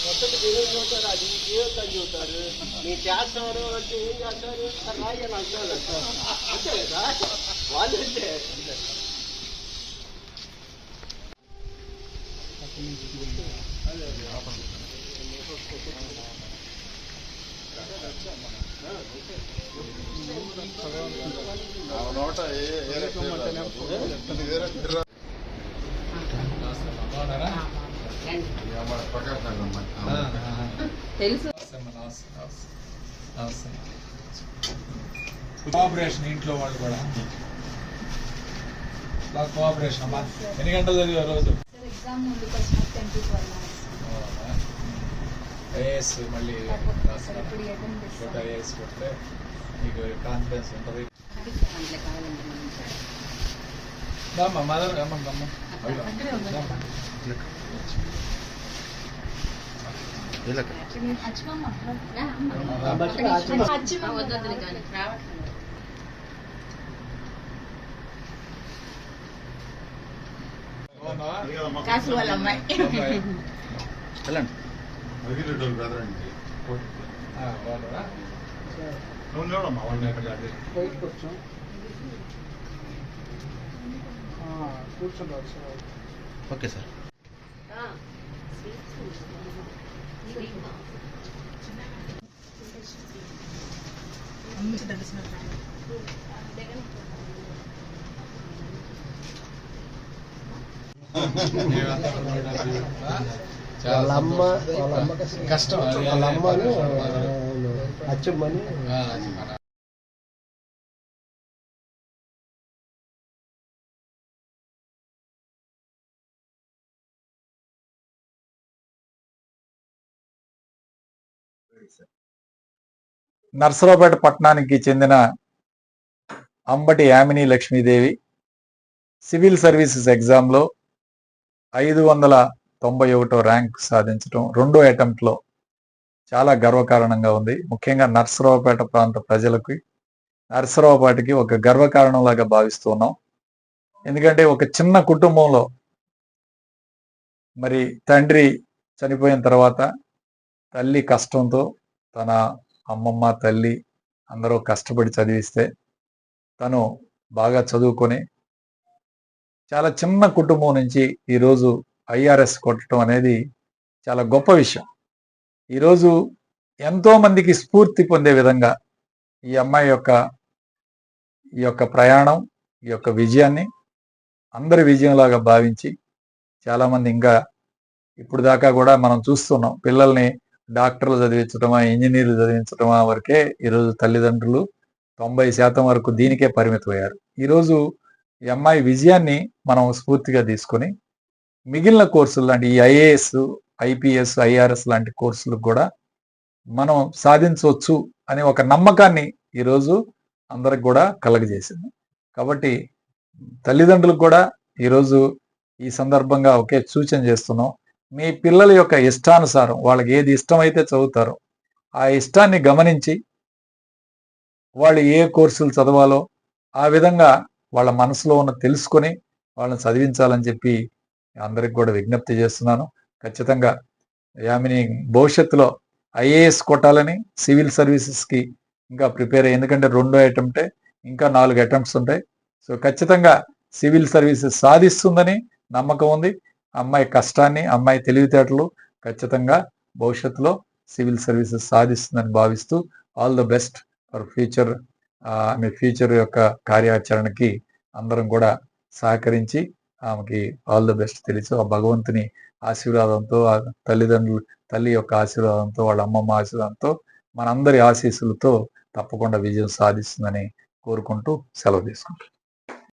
కొత్తది బిర్యానీ చూస్తారు, అది జీవితం చూస్తారు. మీరు చేస్తారు అంటే ఏం చేస్తారు సార్ రాయి అని అంటున్నారు సార్. అంతే కదా వాళ్ళు అంటే తెలుసు. కోఆపరేషన్ ఇంట్లో వాళ్ళు కూడా బాగా కోఆపరేషన్ అమ్మా. ఎన్ని గంటలు చదివా రోజు? ఐఏఎస్ మళ్ళీ ఐఏఎస్ కొడితే మీకు కాన్ఫిడెన్స్ ఉంటుంది. మదర్ అమ్మ కాసు వాళ్ళ అమ్మాయి ఓకే సార్. వాళ్ళ అమ్మ కష్టం. వాళ్ళ అమ్మని అచ్చమ్మని నర్సరావుపేట పట్టణానికి చెందిన అంబటి యామిని లక్ష్మీదేవి సివిల్ సర్వీసెస్ ఎగ్జామ్లో 591వ ర్యాంక్ సాధించడం రెండో అటెంప్ట్లో చాలా గర్వకారణంగా ఉంది. ముఖ్యంగా నర్సరావుపేట ప్రాంత ప్రజలకి, నర్సరావుపేటకి ఒక గర్వకారణంలాగా భావిస్తున్నాం. ఎందుకంటే ఒక చిన్న కుటుంబంలో మరి తండ్రి చనిపోయిన తర్వాత తల్లి కష్టంతో తన అమ్మమ్మ తల్లి అందరూ కష్టపడి చదివిస్తే తను బాగా చదువుకొని చాలా చిన్న కుటుంబం నుంచి ఈరోజు ఐఆర్ఎస్ కొట్టడం అనేది చాలా గొప్ప విషయం. ఈరోజు ఎంతో మందికి స్ఫూర్తి పొందే విధంగా ఈ అమ్మాయి ఈ యొక్క ప్రయాణం, ఈ యొక్క విజయాన్ని అందరి విజయంలాగా భావించి చాలామంది ఇంకా ఇప్పుడు దాకా కూడా మనం చూస్తున్నాం, పిల్లల్ని డాక్టర్లు చదివించడమా, ఇంజనీర్లు చదివించడమా వరకే ఈరోజు తల్లిదండ్రులు 90% వరకు దీనికే పరిమితమయ్యారు. ఈరోజు ఈ అమ్మాయి విజయాన్ని మనం స్ఫూర్తిగా తీసుకొని మిగిలిన కోర్సులు లాంటి ఈ ఐఏఎస్, ఐపీఎస్, ఐఆర్ఎస్ లాంటి కోర్సులకు కూడా మనం సాధించవచ్చు అనే ఒక నమ్మకాన్ని ఈరోజు అందరికి కూడా కలగజేసింది. కాబట్టి తల్లిదండ్రులకు కూడా ఈరోజు ఈ సందర్భంగా ఒకే సూచన చేస్తున్నాం. మీ పిల్లల యొక్క ఇష్టానుసారం వాళ్ళకి ఏది ఇష్టమైతే చదువుతారో ఆ ఇష్టాన్ని గమనించి వాళ్ళు ఏ కోర్సులు చదవాలో ఆ విధంగా వాళ్ళ మనసులో ఉన్న తెలుసుకొని వాళ్ళని చదివించాలని చెప్పి అందరికి కూడా విజ్ఞప్తి చేస్తున్నాను. ఖచ్చితంగా యామిని భవిష్యత్తులో ఐఏఎస్ కొట్టాలని, సివిల్ సర్వీసెస్కి ఇంకా ప్రిపేర్ అయ్యి, ఎందుకంటే రెండో అటెంప్టే, ఇంకా 4 అటెంప్ట్స్ ఉంటాయి. సో ఖచ్చితంగా సివిల్ సర్వీసెస్ సాధిస్తుందని నమ్మకం ఉంది. అమ్మాయి కష్టాన్ని, అమ్మాయి తెలివితేటలు ఖచ్చితంగా భవిష్యత్తులో సివిల్ సర్వీసెస్ సాధిస్తుందని భావిస్తూ all the best for future. Me future యొక్క కార్యాచరణకి అందరం కూడా సహకరించి ఆమెకి ఆల్ ద బెస్ట్ తెలిసి ఆ భగవంతుని ఆశీర్వాదంతో, ఆ తల్లి యొక్క ఆశీర్వాదంతో, వాళ్ళ అమ్మమ్మ ఆశీర్వాదంతో, మనందరి ఆశీస్సులతో తప్పకుండా విజయం సాధిస్తుందని కోరుకుంటూ సెలవు తీసుకుంటాం.